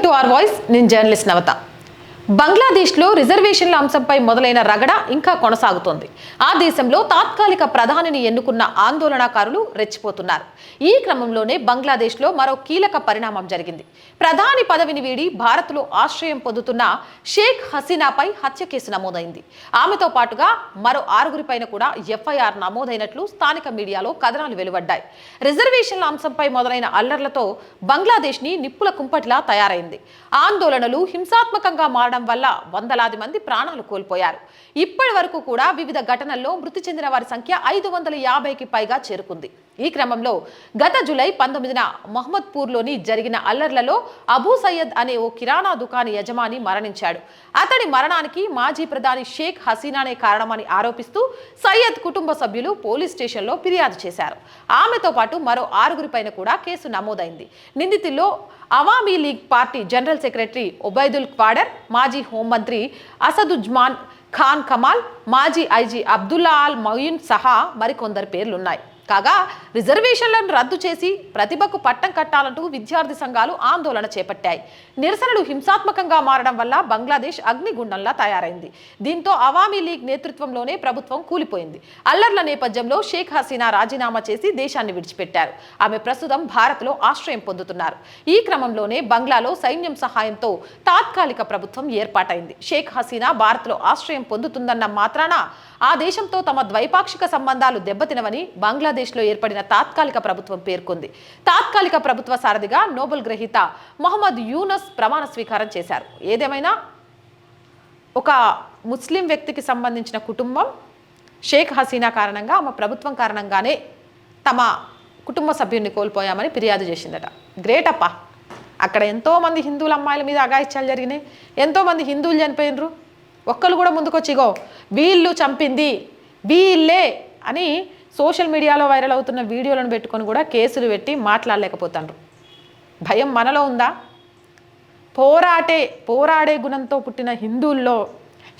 To our voice. నేను journalist నవత. బంగ్లాదేశ్లో రిజర్వేషన్ల అంశంపై మొదలైన రగడ ఇంకా కొనసాగుతోంది. ఆ దేశంలో తాత్కాలిక ప్రధానిని ఎన్నుకున్న ఆందోళనకారులు రెచ్చిపోతున్నారు. ఈ క్రమంలోనే బంగ్లాదేశ్లో మరో కీలక పరిణామం జరిగింది. ప్రధాని పదవిని వీడి భారత్లో ఆశ్రయం పొందుతున్న షేక్ హసీనాపై హత్య కేసు నమోదైంది. ఆమెతో పాటుగా మరో 6గురిపైన కూడా ఎఫ్ఐఆర్ నమోదైనట్లు స్థానిక మీడియాలో కథనాలు వెలువడ్డాయి. రిజర్వేషన్ల అంశంపై మొదలైన అల్లర్లతో బంగ్లాదేశ్ని నిప్పుల కుంపటిలా తయారైంది. ఆందోళనలు హింసాత్మకంగా మారడం వల్ల వందలాది మంది ప్రాణాలు కోల్పోయారు. ఇప్పటి వరకు కూడా వివిధ ఘటనల్లో మృతి చెందిన వారి సంఖ్య 550కి పైగా చేరుకుంది. ఈ క్రమంలో గత జూలై 19న మహమ్మద్పూర్లోని జరిగిన అల్లర్లలో అబూ సయ్యద్ అనే ఓ కిరాణా దుకాణి యజమాని మరణించాడు. అతడి మరణానికి మాజీ ప్రధాని షేక్ హసీనానే కారణమని ఆరోపిస్తూ సయ్యద్ కుటుంబ సభ్యులు పోలీస్ స్టేషన్లో ఫిర్యాదు చేశారు. ఆమెతో పాటు మరో 6గురిపైన కూడా కేసు నమోదైంది. నిందితుల్లో Awami League party general secretary Obaidul Quader, మాజీ హోంమంత్రి అసదుజ్మాన్ ఖాన్ కమాల్, మాజీ ఐజీ అబ్దుల్లా అల్ మొయిన్ సహా మరికొందరు పేర్లున్నాయి. కాగా రిజర్వేషన్లను రద్దు చేసి ప్రతిభకు పట్టం కట్టాలంటూ విద్యార్థి సంఘాలు ఆందోళన చేపట్టాయి. నిరసనలు హింసాత్మకంగా మారడం వల్ల బంగ్లాదేశ్ అగ్నిగుండంలా తయారైంది. దీంతో అవామీ లీగ్ నేతృత్వంలోనే ప్రభుత్వం కూలిపోయింది. అల్లర్ల నేపథ్యంలో షేక్ హసీనా రాజీనామా చేసి దేశాన్ని విడిచిపెట్టారు. ఆమె ప్రస్తుతం భారత్లో ఆశ్రయం పొందుతున్నారు. ఈ క్రమంలోనే బంగ్లాలో సైన్యం సహాయంతో తాత్కాలిక ప్రభుత్వం ఏర్పాటైంది. షేక్ హసీనా భారత్లో ఆశ్రయం పొందుతుందన్న మాత్రాన ఆ దేశంతో తమ ద్వైపాక్షిక సంబంధాలు దెబ్బతినవని బంగ్లాదేశ్లో ఏర్పడిన తాత్కాలిక ప్రభుత్వం పేర్కొంది. తాత్కాలిక ప్రభుత్వ సారథిగా నోబెల్ గ్రహీత మొహమ్మద్ యూనస్ ప్రమాణ స్వీకారం చేశారు. ఏదేమైనా ఒక ముస్లిం వ్యక్తికి సంబంధించిన కుటుంబం షేక్ హసీనా కారణంగా, ఆమె ప్రభుత్వం కారణంగానే తమ కుటుంబ సభ్యుల్ని కోల్పోయామని ఫిర్యాదు చేసిందట. గ్రేట్ అప్ప. అక్కడ ఎంతోమంది హిందువుల అమ్మాయిల మీద అఘాయిత్యాలు జరిగినాయి. ఎంతోమంది హిందువులు చనిపోయినరు. ఒక్కరు కూడా ముందుకొచ్చి ఇగో వీళ్ళు చంపింది వీళ్ళే అని సోషల్ మీడియాలో వైరల్ అవుతున్న వీడియోలను పెట్టుకొని కూడా కేసులు పెట్టి మాట్లాడలేకపోతారు. భయం మనలో ఉందా? పోరాడే గుణంతో పుట్టిన హిందువుల్లో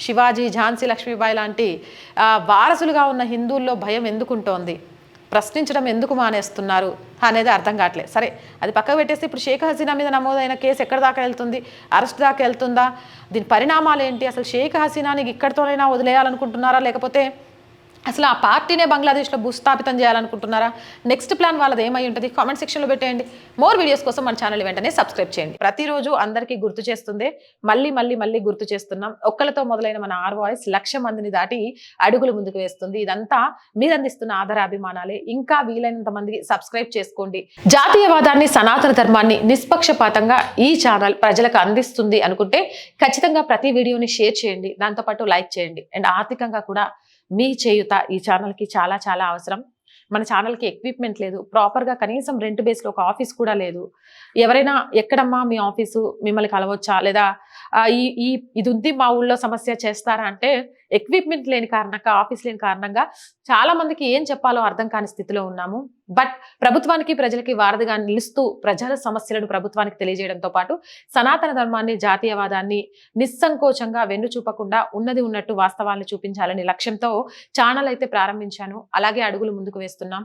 శివాజీ, ఝాన్సీ లక్ష్మీబాయి లాంటి వారసులుగా ఉన్న హిందువుల్లో భయం ఎందుకుంటోంది? ప్రశ్నించడం ఎందుకు మానేస్తున్నారు అనేది అర్థం కావట్లేదు. సరే, అది పక్కకు పెట్టేసి ఇప్పుడు షేక్ హసీనా మీద నమోదైన కేసు ఎక్కడి దాకా వెళ్తుంది? అరెస్ట్ దాకా వెళ్తుందా? దీని పరిణామాలు ఏంటి? అసలు షేక్ హసీనాని ఇక్కడితోనైనా వదిలేయాలనుకుంటున్నారా, లేకపోతే అసలు ఆ పార్టీనే బంగ్లాదేశ్లో భూస్థాపితం చేయాలనుకుంటున్నారా? నెక్స్ట్ ప్లాన్ వాళ్ళది ఏమై ఉంటుంది? కామెంట్ సెక్షన్లో పెట్టేయండి. మోర్ వీడియోస్ కోసం మన ఛానల్ వెంటనే సబ్స్క్రైబ్ చేయండి. ప్రతిరోజు అందరికీ గుర్తు చేస్తుంది, మళ్ళీ గుర్తు చేస్తున్నాం. ఒక్కలతో మొదలైన మన ఆర్ వాయిస్ 1,00,000 మందిని దాటి అడుగులు ముందుకు వేస్తుంది. ఇదంతా మీరు అందిస్తున్న ఆదరాభిమానాలే. ఇంకా వీలైనంత మందికి సబ్స్క్రైబ్ చేసుకోండి. జాతీయవాదాన్ని, సనాతన ధర్మాన్ని నిష్పక్షపాతంగా ఈ ఛానల్ ప్రజలకు అందిస్తుంది అనుకుంటే ఖచ్చితంగా ప్రతి వీడియోని షేర్ చేయండి. దాంతోపాటు లైక్ చేయండి. అండ్ ఆర్థికంగా కూడా మీ చేయుత ఈ ఛానల్కి చాలా చాలా అవసరం. మన ఛానల్కి ఎక్విప్మెంట్ లేదు, ప్రాపర్గా కనీసం రెంట్ బేస్లో ఒక ఆఫీస్ కూడా లేదు. ఎవరైనా ఎక్కడమ్మా మీ ఆఫీసు, మిమ్మల్ని కలవచ్చా, లేదా ఇది ఉంది మా ఊళ్ళో సమస్య చేస్తారా అంటే ఎక్విప్మెంట్ లేని కారణంగా, ఆఫీస్ లేని కారణంగా చాలా మందికి ఏం చెప్పాలో అర్థం కాని స్థితిలో ఉన్నాము. బట్ ప్రభుత్వానికి, ప్రజలకి వారధిగా నిలుస్తూ ప్రజల సమస్యలను ప్రభుత్వానికి తెలియజేయడంతో పాటు సనాతన ధర్మాన్ని, జాతీయవాదాన్ని నిస్సంకోచంగా వెన్ను చూపకుండా ఉన్నది ఉన్నట్టు వాస్తవాలను చూపించాలని లక్ష్యంతో ఛానల్ అయితే ప్రారంభించాను. అలాగే అడుగులు ముందుకు వేస్తున్నాం.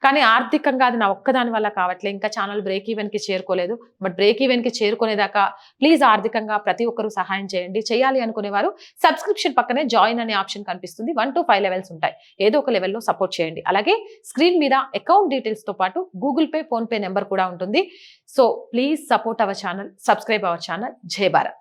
కానీ ఆర్థికంగా అది నా ఒక్కదాని వల్ల కావట్లేదు. ఇంకా ఛానల్ బ్రేక్ ఈవెన్కి చేరుకోలేదు. బట్ బ్రేక్ ఈవెన్కి చేరుకునేదాకా ప్లీజ్ ఆర్థికంగా ప్రతి ఒక్కరూ సహాయం చేయండి. చేయాలి అనుకునేవారు సబ్స్క్రిప్షన్ పక్కనే జాయిన్ అనే ఆప్షన్ కనిపిస్తుంది. 1 to 5 లెవెల్స్ ఉంటాయి. ఏదో ఒక లెవెల్లో సపోర్ట్ చేయండి. అలాగే స్క్రీన్ మీద అకౌంట్ డీటెయిల్స్తో పాటు గూగుల్ పే, ఫోన్పే నెంబర్ కూడా ఉంటుంది. So please support our channel, subscribe our channel. జై భారత్.